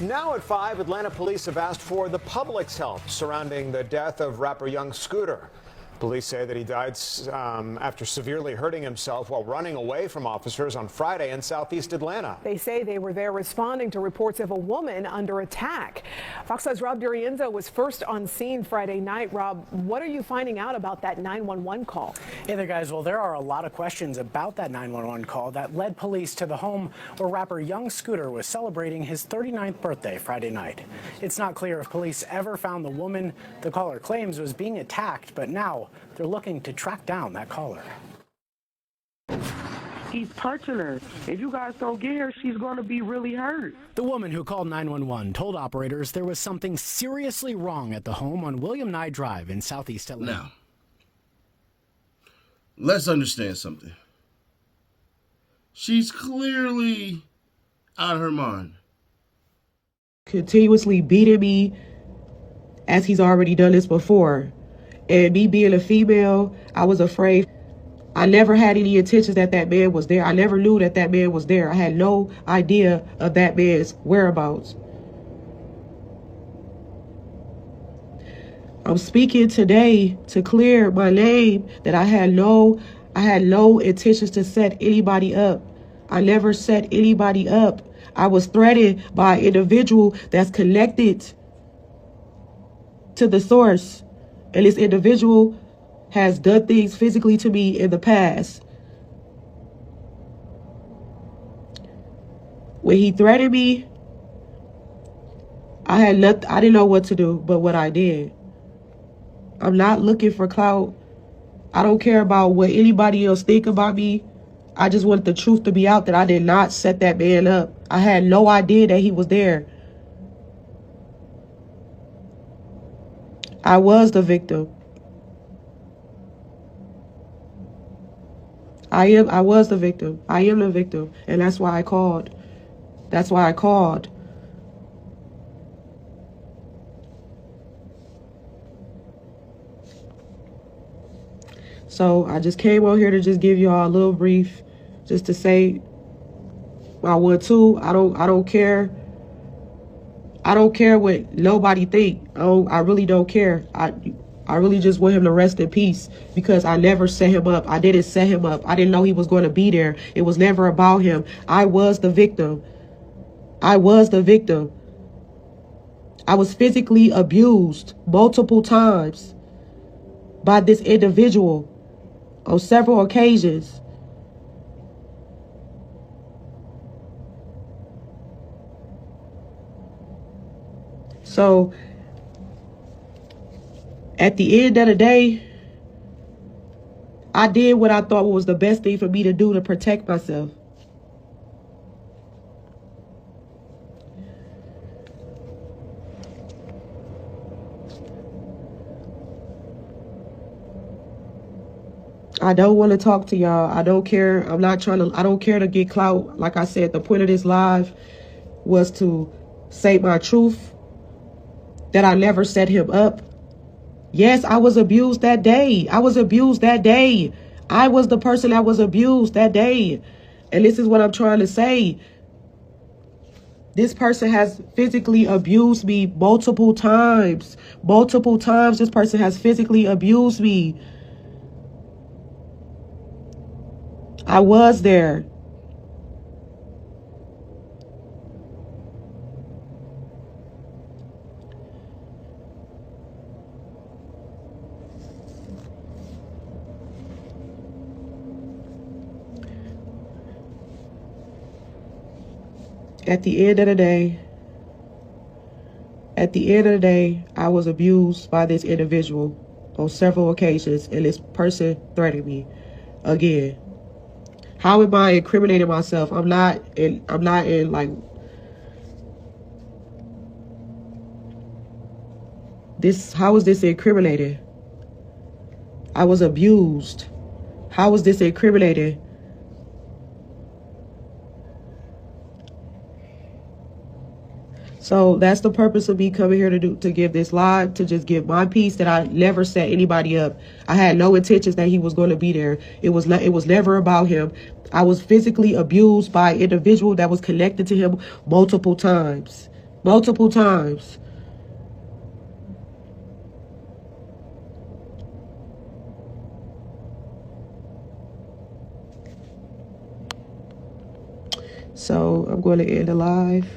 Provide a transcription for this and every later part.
Now at 5, Atlanta police have asked for the public's help surrounding the death of rapper Young Scooter. Police say that he died after severely hurting himself while running away from officers on Friday in southeast Atlanta. They say they were there responding to reports of a woman under attack. Fox 5's Rob Durienzo was first on scene Friday night. Rob, what are you finding out about that 911 call? Hey there, guys. Well, there are a lot of questions about that 911 call that led police to the home where rapper Young Scooter was celebrating his 39th birthday Friday night. It's not clear if police ever found the woman the caller claims was being attacked, but now they're looking to track down that caller. He's touching her. If you guys don't get her, she's going to be really hurt. The woman who called 911 told operators there was something seriously wrong at the home on William Nye Drive in southeast Atlanta. Now, let's understand something. She's clearly out of her mind. Continuously beating me, as he's already done this before. And me being a female, I was afraid. I never had any intentions that that man was there. I never knew that that man was there. I had no idea of that man's whereabouts. I'm speaking today to clear my name that I had no intentions to set anybody up. I never set anybody up. I was threatened by an individual that's connected to the source. And this individual has done things physically to me in the past. When he threatened me, I didn't know what to do, but what I did. I'm not looking for clout. I don't care about what anybody else think about me. I just want the truth to be out that I did not set that man up. I had no idea that he was there. I was the victim. I was the victim. I am the victim. And that's why I called. That's why I called. So I just came on here to just give y'all a little brief, just to say I would too. I don't care. I don't care what nobody think. I really don't care. I really just want him to rest in peace because I never set him up. I didn't set him up. I didn't know he was going to be there. It was never about him. I was the victim. I was the victim. I was physically abused multiple times by this individual on several occasions. So at the end of the day, I did what I thought was the best thing for me to do to protect myself. I don't want to talk to y'all. I don't care. I don't care to get clout. Like I said, the point of this live was to say my truth, that I never set him up. Yes, I was abused that day. I was abused that day. I was the person that was abused that day. And this is what I'm trying to say. This person has physically abused me multiple times. Multiple times this person has physically abused me. I was there. At the end of the day, I was abused by this individual on several occasions, and this person threatened me again. How am I incriminating myself? I'm not in like this. How is this incriminated? I was abused. How is this incriminated? So that's the purpose of me coming here to give this live, to just give my piece that I never set anybody up. I had no intentions that he was going to be there. It was never about him. I was physically abused by an individual that was connected to him multiple times. multiple times. So I'm going to end the live.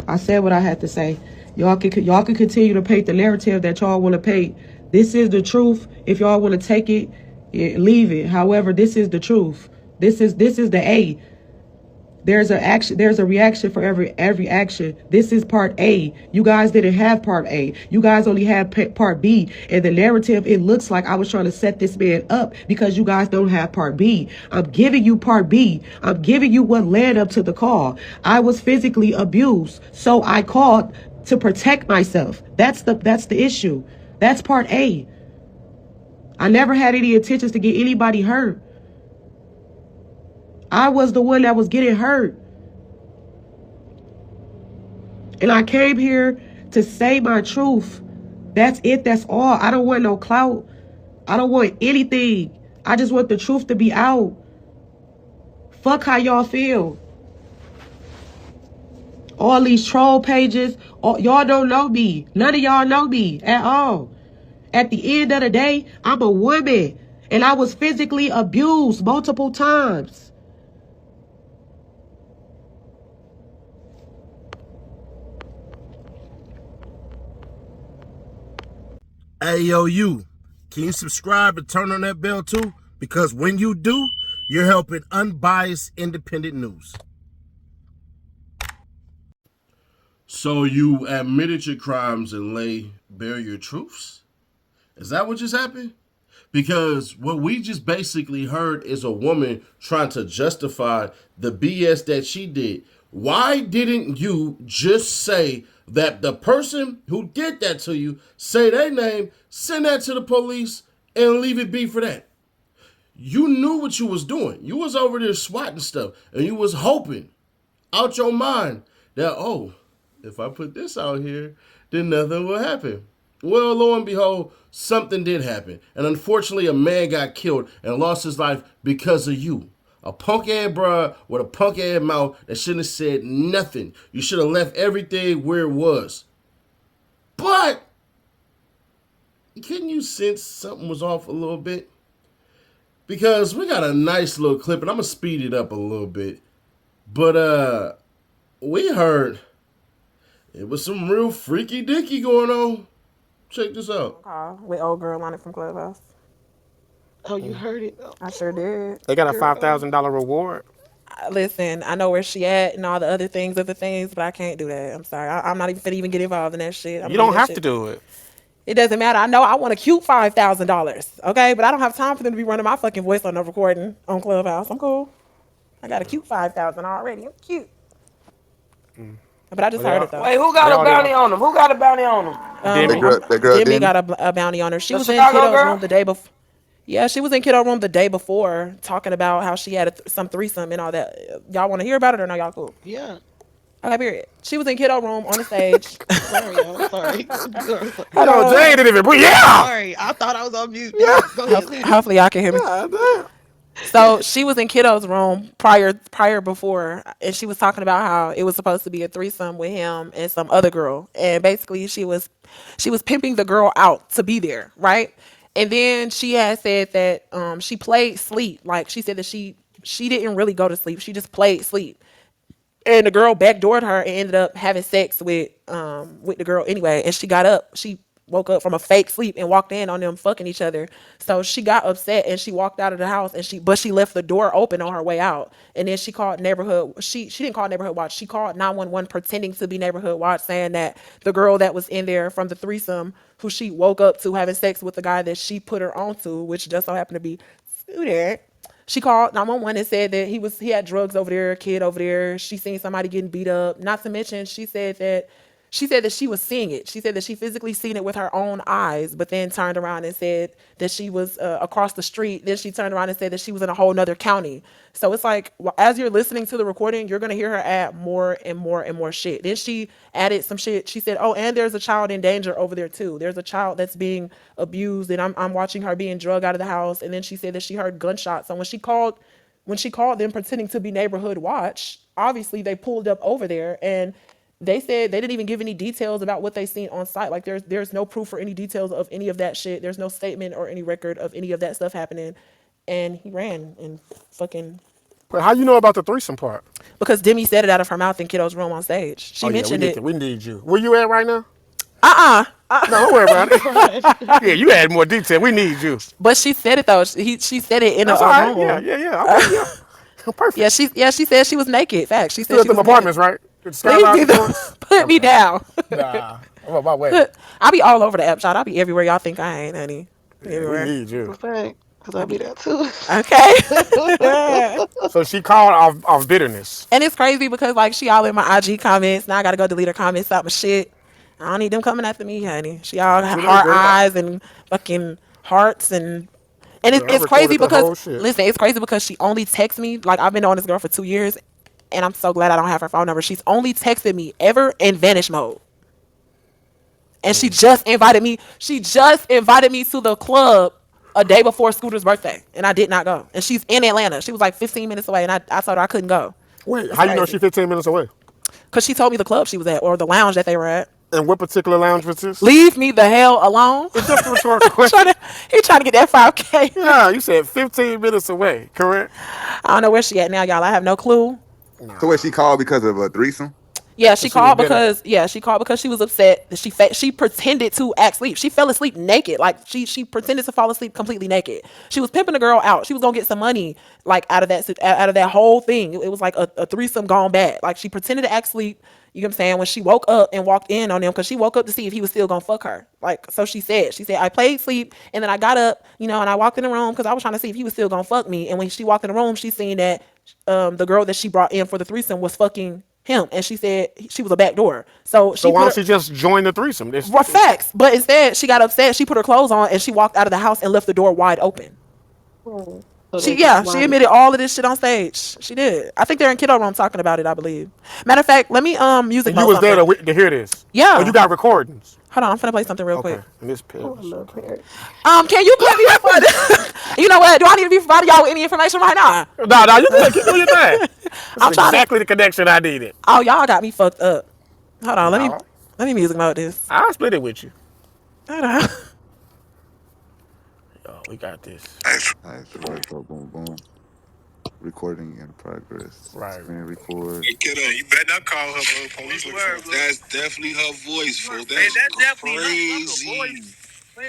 I said what I had to say. Y'all can continue to paint the narrative that y'all want to paint. This is the truth. If y'all want to take it, leave it. However, this is the truth. This is the A. There's a reaction for every action. This is part A. You guys didn't have part A. You guys only had part B. And the narrative, it looks like I was trying to set this man up because you guys don't have part B. I'm giving you part B. I'm giving you what led up to the call. I was physically abused, so I called to protect myself. That's the issue. That's part A. I never had any intentions to get anybody hurt. I was the one that was getting hurt. And I came here to say my truth. That's it. That's all. I don't want no clout. I don't want anything. I just want the truth to be out. Fuck how y'all feel. All these troll pages, y'all don't know me. None of y'all know me at all. At the end of the day, I'm a woman. And I was physically abused multiple times. Hey, yo, you. Can you subscribe and turn on that bell too? Because when you do, you're helping unbiased, independent news. So you admitted your crimes and lay bare your truths? Is that what just happened? Because what we just basically heard is a woman trying to justify the BS that she did. Why didn't you just say that the person who did that to you, say their name, send that to the police, and leave it be for that? You knew what you was doing. You was over there swatting stuff, and you was hoping out your mind that, oh, if I put this out here, then nothing will happen. Well, lo and behold, something did happen. And unfortunately, a man got killed and lost his life because of you. A punk-ass bruh with a punk-ass mouth that shouldn't have said nothing. You should have left everything where it was. But, couldn't you sense something was off a little bit? Because we got a nice little clip, and I'm going to speed it up a little bit. But, we heard it was some real freaky dicky going on. Check this out. With old girl on it from Clubhouse. Oh, you heard it? I sure did. They got a $5,000 reward. Listen, I know where she at and all the other things, but I can't do that. I'm sorry. I'm not even finna even get involved in that shit. You don't have to do it. It doesn't matter. I know I want a cute $5,000, okay? But I don't have time for them to be running my fucking voice on the recording on Clubhouse. I'm cool. I got a cute $5,000 already. I'm cute. But I just heard it though. Wait, who got a bounty on him? Who got a bounty on him? Demi got a bounty on her. She was in Kiddo's room the day before. Yeah, she was in Kiddo's room the day before talking about how she had some threesome and all that. Y'all want to hear about it or no? Y'all cool? Yeah. Okay, period. She was in Kiddo's room on the stage. Sorry, y'all. Sorry. Hold on, Jay didn't even breathe. Yeah. Sorry, I thought I was on mute. Yeah. Go ahead. Hopefully y'all can hear me. So she was in Kiddo's room prior before, and she was talking about how it was supposed to be a threesome with him and some other girl, and basically she was pimping the girl out to be there, right? And then she had said that she played sleep, like she said that she didn't really go to sleep, she just played sleep, and the girl backdoored her and ended up having sex with the girl anyway, and she got up, she woke up from a fake sleep and walked in on them fucking each other. So she got upset and she walked out of the house and she left the door open on her way out. And then she called neighborhood. She didn't call neighborhood watch. She called 911 pretending to be neighborhood watch, saying that the girl that was in there from the threesome, who she woke up to having sex with the guy that she put her onto, which just so happened to be Scooter. She called 911 and said that he had drugs over there, a kid over there. She seen somebody getting beat up. Not to mention, she said that she was seeing it. She said that she physically seen it with her own eyes, but then turned around and said that she was across the street. Then she turned around and said that she was in a whole nother county. So it's like, as you're listening to the recording, you're going to hear her add more and more and more shit. Then she added some shit. She said, oh, and there's a child in danger over there too. There's a child that's being abused, and I'm watching her being drugged out of the house. And then she said that she heard gunshots. So when she called them pretending to be neighborhood watch, obviously they pulled up over there, and they said they didn't even give any details about what they seen on site. Like there's no proof or any details of any of that shit. There's no statement or any record of any of that stuff happening. And he ran and fucking. But how you know about the threesome part? Because Demi said it out of her mouth in Kiddo's room on stage. She mentioned it. We need you. Where you at right now? No, don't worry about it. Yeah, you add more detail. We need you. But she said it though. She said it in a right. room. Yeah. Okay, perfect. Yeah, she said she was naked. Fact. She said Still she at was them apartments, right? Put me down. Nah, I'm on my way. I be all over the app, shot. I be everywhere y'all think I ain't, honey. Everywhere. We need you. Because I'll be there too. Okay. So she called off bitterness. And it's crazy because like she all in my IG comments. Now I gotta go delete her comments out my shit. I don't need them coming after me, honey. She all heart eyes and fucking hearts and it's crazy because listen, it's crazy because she only texts me. Like I've been on this girl for 2 years, and I'm so glad I don't have her phone number. She's only texted me ever in vanish mode. And she just invited me. She just invited me to the club a day before Scooter's birthday, and I did not go. And she's in Atlanta. She was like 15 minutes away, and I told her I couldn't go. Wait, how you know she's 15 minutes away? Because she told me the club she was at or the lounge that they were at. And what particular lounge was this? Leave me the hell alone. It's just a rhetorical question. He trying to get that 5K. Yeah, you said 15 minutes away, correct? I don't know where she at now, y'all. I have no clue. So what, she called because of a threesome? Yeah, she called because she was upset. She pretended to act asleep. She fell asleep naked. Like she pretended to fall asleep completely naked. She was pimping the girl out. She was gonna get some money like out of that whole thing. It was like a threesome gone bad. Like she pretended to act asleep. You know what I'm saying? When she woke up and walked in on him, because she woke up to see if he was still gonna fuck her. Like, so she said, I played sleep and then I got up, and I walked in the room because I was trying to see if he was still gonna fuck me. And when she walked in the room, she seen that the girl that she brought in for the threesome was fucking him, and she said she was a back door. So why don't she just join the threesome? Facts. But instead, she got upset. She put her clothes on and she walked out of the house and left the door wide open. So she admitted all of this shit on stage. She did. I think they're in Kiddo room talking about it, I believe. Matter of fact, let me music. You was there to hear this? Yeah. Oh, you got recordings? Hold on, I'm finna play something real quick. And this pill. Can you put me up? You know what? Do I need to be providing y'all with any information right now? No, you can keep doing your thing. That's exactly the connection I needed. Oh, y'all got me fucked up. Hold on, let me music mode this. I'll split it with you. Hold on. Yo, we got this. Alright, so boom, boom. Recording in progress. Right. Screen record. Hey, kiddo, you better not call her police. That's definitely her voice, folks. That's crazy. We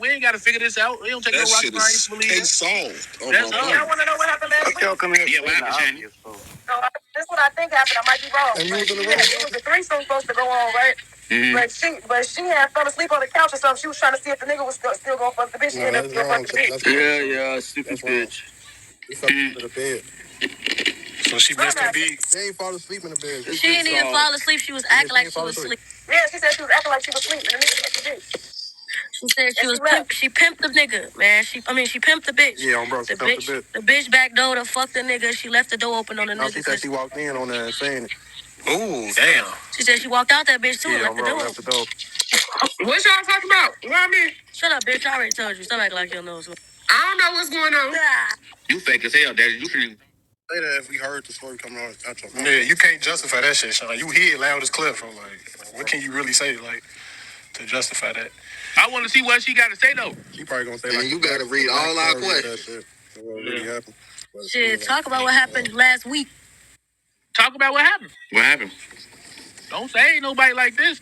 ain't got to figure this out. We don't take no rock science to believe that. Solved. That's all. I want to know what happened last week. Come here. Yeah, what happened, Shannon? This is what I think happened. I might be wrong. It was a threesome supposed to go on, right? Mm-hmm. But she had fell asleep on the couch or something. She was trying to see if the nigga was still going to fuck the bitch. She ended up still fucking the bitch. Yeah, stupid bitch. We fell asleep in the bed. So she missed the beat. She ain't fall asleep in the bed. She didn't even fall asleep. She was acting like she was asleep. Yeah, she said she was acting like she was asleep. And the nigga fucked the bitch. She said she pimped the nigga, man. She pimped the bitch. Yeah, bro, she pimped the bitch. The bitch back door to fuck the nigga. She left the door open on the nigga. She said she walked in on there and saying it. Ooh, damn. She said she walked out that bitch too and left the door. What y'all talking about? You know what I mean? Shut up, bitch. I already told you. Stop acting like you don't know. I don't know what's going on. You fake as hell, daddy. You shouldn't say that if we heard the story coming out your mouth. Yeah, you can't justify that shit, Sean. You hear loud as cliff. I'm like, what can you really say, like, to justify that? I want to see what she got to say, though. She probably going to say, like, you got to read all our questions. What really happened? Shit, talk about what happened last week. Talk about what happened. What happened? Don't say ain't nobody like this.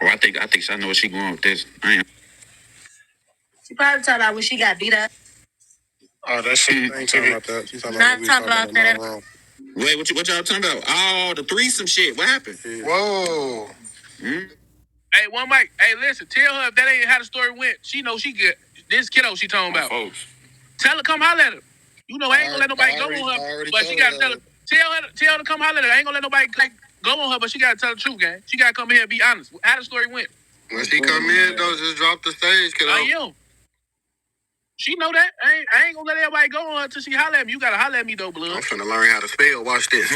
Oh, I think I know where she going with this. She probably talking about when she got beat up. Oh, that shit. I ain't talking about that. She's talking about that. Wait, what y'all talking about? Oh, the threesome shit. What happened? Yeah. Whoa. Mm-hmm. Hey, one mic. Hey, listen. Tell her if that ain't how the story went. She know she get this kiddo she talking about. Folks. Tell her come holler at her. You know I ain't gonna let nobody go on her, but she gotta tell her. Tell her to come holler at her. I ain't gonna let nobody go on her, but she gotta tell the truth, gang. She gotta come here and be honest. How the story went. When she come in, though, just drop the stage, kiddo. I am. She know that. I ain't gonna let everybody go on her until she holler at me. You gotta holler at me though, blood. I'm finna learn how to spell. Watch this.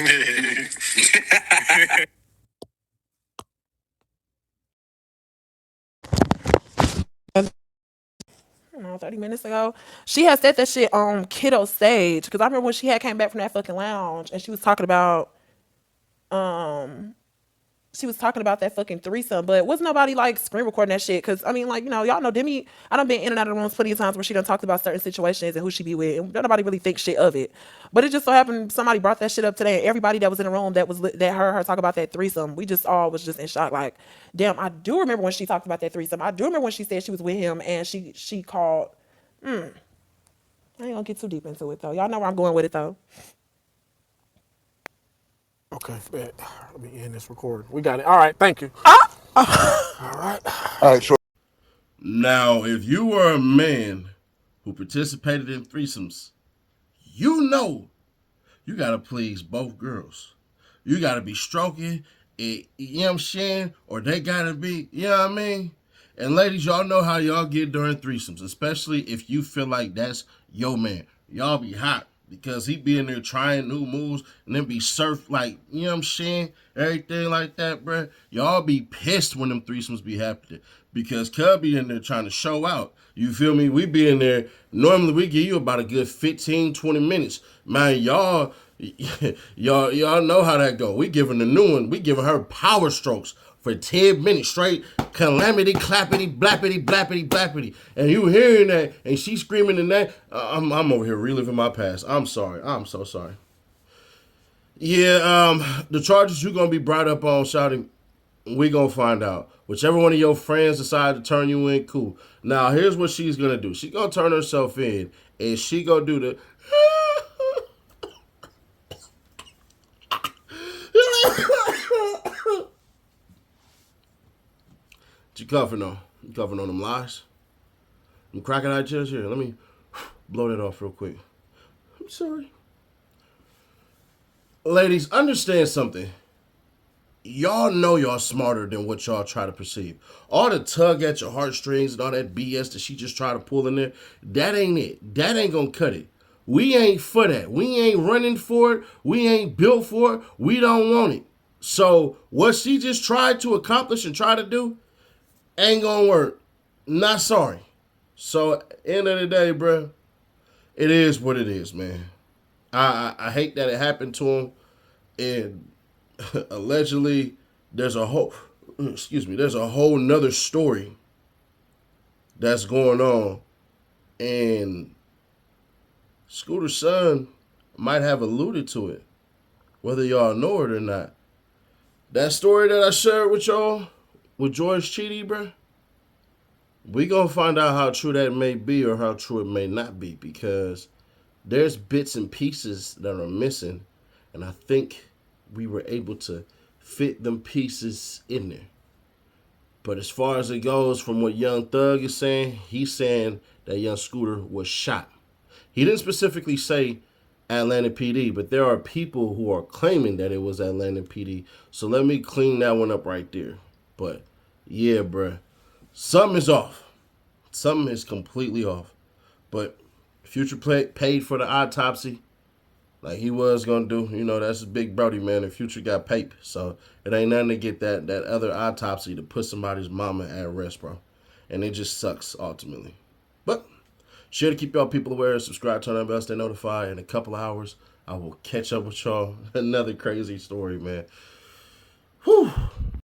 around 30 minutes ago. She had said that shit on Kiddo stage because I remember when she had came back from that fucking lounge and she was talking about that fucking threesome, but was nobody like screen recording that shit? Cause I mean, like, y'all know Demi. I done been in and out of the rooms plenty of times where she done talked about certain situations and who she be with, and nobody really thinks shit of it. But it just so happened somebody brought that shit up today, and everybody that was in the room that heard her talk about that threesome, we just all was just in shock. Like, damn, I do remember when she talked about that threesome. I do remember when she said she was with him and she called. I ain't gonna get too deep into it though. Y'all know where I'm going with it though. Okay, let me end this recording. We got it. All right, thank you. All right. All right, sure. Now, if you were a man who participated in threesomes, you know you got to please both girls. You got to be stroking it, you know what I'm saying? Or they got to be, you know what I mean? And ladies, y'all know how y'all get during threesomes, especially if you feel like that's your man. Y'all be hot because he be in there trying new moves and then be surf like, you know what I'm saying? Everything like that, bruh. Y'all be pissed when them threesomes be happening because Cub be in there trying to show out. You feel me? We be in there. Normally we give you about a good 15, 20 minutes. Man, y'all know how that go. We giving the new one. We giving her power strokes for 10 minutes straight. Calamity, clappity, blappity, blappity, blappity. And you hearing that and she screaming in that. I'm over here reliving my past. I'm sorry. I'm so sorry. Yeah, the charges you gonna be brought up on, shouting, we gonna find out. Whichever one of your friends decide to turn you in, cool. Now, here's what she's gonna do. She gonna turn herself in, and she gonna do the... You coughing on? You coughing on them lies? Them crocodile tears here. Let me blow that off real quick. I'm sorry. Ladies, understand something. Y'all know y'all smarter than what y'all try to perceive. All the tug at your heartstrings and all that BS that she just try to pull in there, that ain't it. That ain't gonna cut it. We ain't for that. We ain't running for it. We ain't built for it. We don't want it. So what she just tried to accomplish and try to do ain't gonna work. Not sorry. So end of the day, bro, it is what it is, man. I hate that it happened to him, and allegedly there's a whole nother story that's going on, and Scooter's son might have alluded to it, whether y'all know it or not. That story that I shared with y'all with George Chidi, bro, we gonna find out how true that may be or how true it may not be, because there's bits and pieces that are missing, and I think we were able to fit them pieces in there. But as far as it goes, from what Young Thug is saying, he's saying that Young Scooter was shot. He didn't specifically say Atlanta PD, but there are people who are claiming that it was Atlanta PD. So let me clean that one up right there. But yeah, bruh, something is off. Something is completely off. But Future paid for the autopsy like he was going to do. You know, that's a big brody, man. And Future got paid. So it ain't nothing to get that other autopsy to put somebody's mama at rest, bro. And it just sucks, ultimately. But share to keep y'all people aware. Subscribe, turn on the bell, stay notified. In a couple of hours, I will catch up with y'all. Another crazy story, man. Whew.